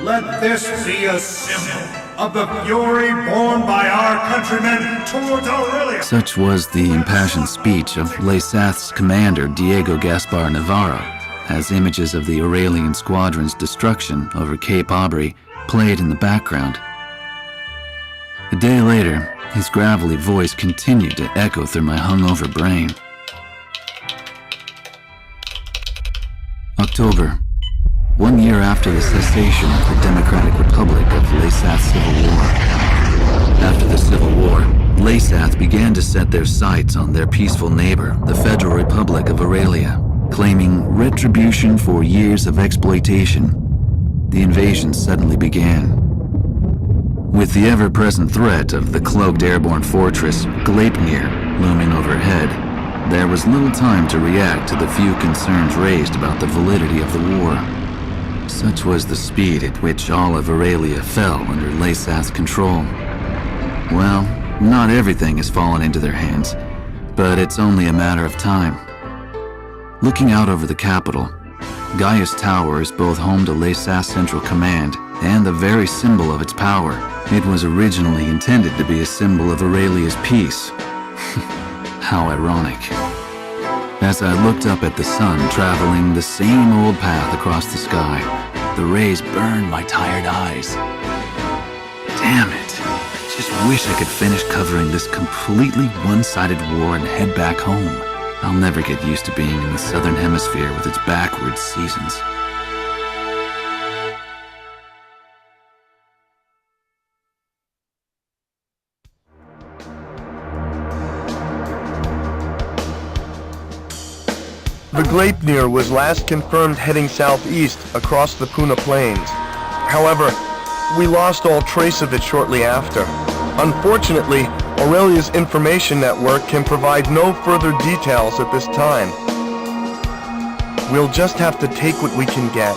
Let this be a symbol of the fury borne by our countrymen towards Aurelia. Such was the impassioned speech of Lesath's commander, Diego Gaspar Navarro, as images of the Aurelian squadron's destruction over Cape Aubrey played in the background. A day later, his gravelly voice continued to echo through my hungover brain. October, 1 year after the cessation of the Democratic Republic of Lesath's civil war. After the Civil War, Lesath began to set their sights on their peaceful neighbor, the Federal Republic of Aurelia, claiming retribution for years of exploitation. The invasion suddenly began. With the ever-present threat of the cloaked airborne fortress Gleipnir looming overhead, there was little time to react to the few concerns raised about the validity of the war. Such was the speed at which all of Aurelia fell under Lesath's control. Well, not everything has fallen into their hands, but it's only a matter of time. Looking out over the capital, Gaius Tower is both home to Lesath's Central Command and the very symbol of its power. It was originally intended to be a symbol of Aurelia's peace. How ironic. As I looked up at the sun traveling the same old path across the sky, the rays burned my tired eyes. Damn it. I just wish I could finish covering this completely one-sided war and head back home. I'll never get used to being in the southern hemisphere with its backwards seasons. The Gleipnir was last confirmed heading southeast across the Puna Plains. However, we lost all trace of it shortly after. Unfortunately, Aurelia's information network can provide no further details at this time. We'll just have to take what we can get.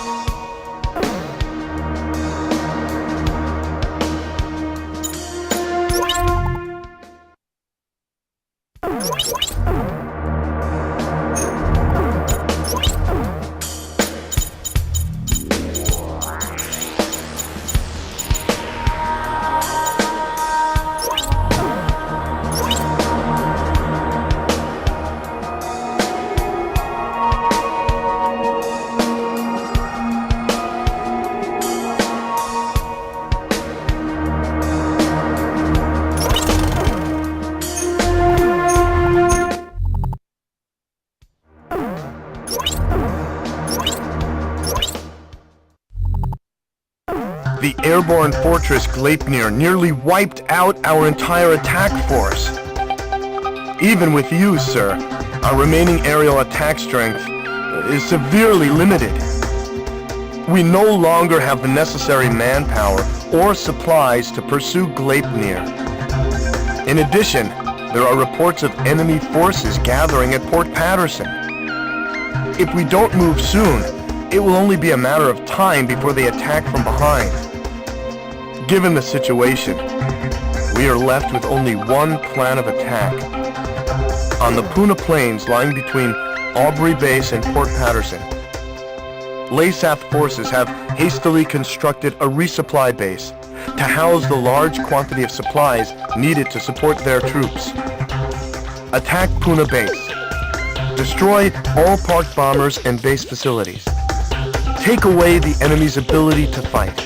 The airborne fortress Gleipnir nearly wiped out our entire attack force. Even with you, sir, our remaining aerial attack strength is severely limited. We no longer have the necessary manpower or supplies to pursue Gleipnir. In addition, there are reports of enemy forces gathering at Port Patterson. If we don't move soon, it will only be a matter of time before they attack from behind. Given the situation, we are left with only one plan of attack. On the Puna Plains lying between Aubrey Base and Port Patterson, Lesath forces have hastily constructed a resupply base to house the large quantity of supplies needed to support their troops. Attack Puna Base. Destroy all parked bombers and base facilities. Take away the enemy's ability to fight.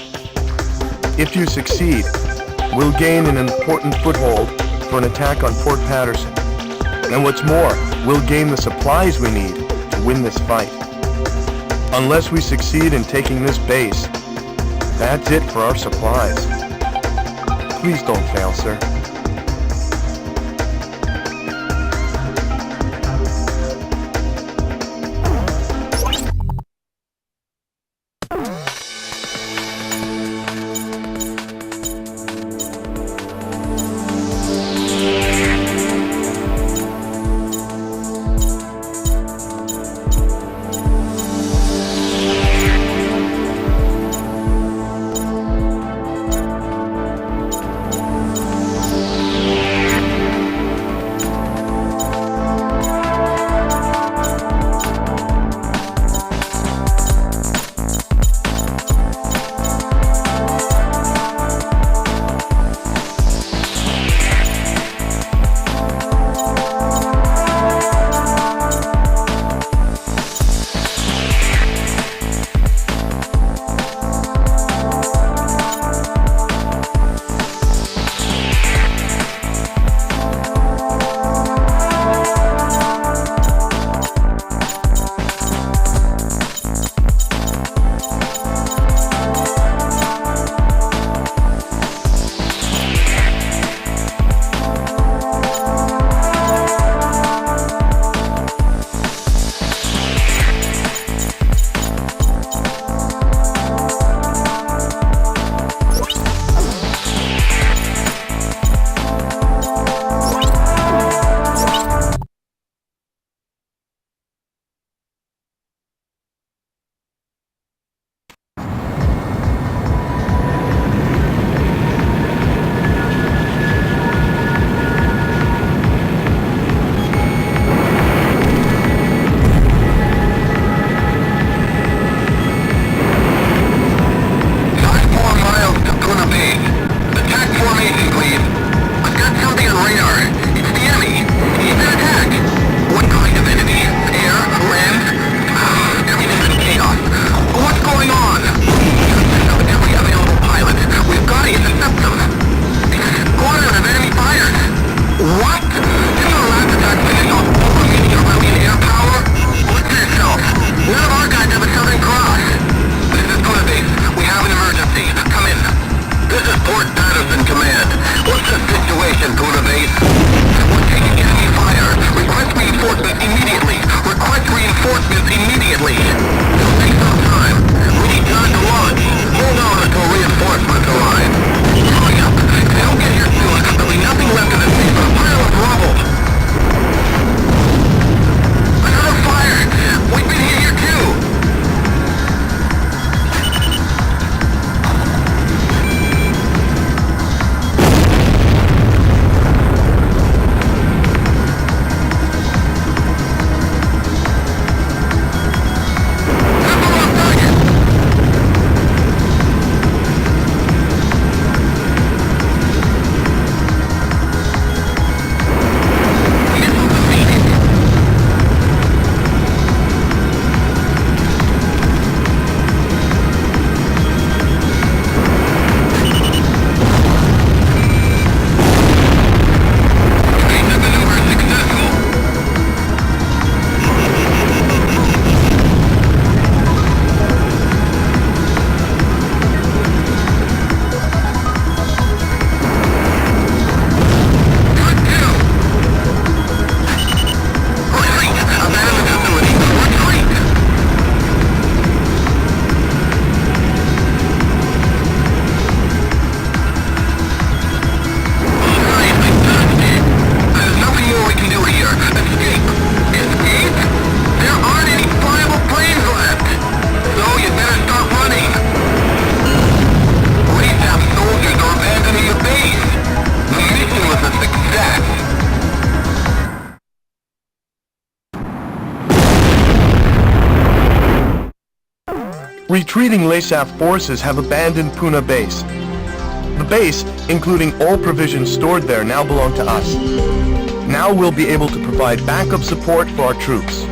If you succeed, we'll gain an important foothold for an attack on Port Patterson. And what's more, we'll gain the supplies we need to win this fight. Unless we succeed in taking this base, that's it for our supplies. Please don't fail, sir. retreating Lesaf forces have abandoned Puna base. The base, including all provisions stored there, now belong to us. Now we'll be able to provide backup support for our troops.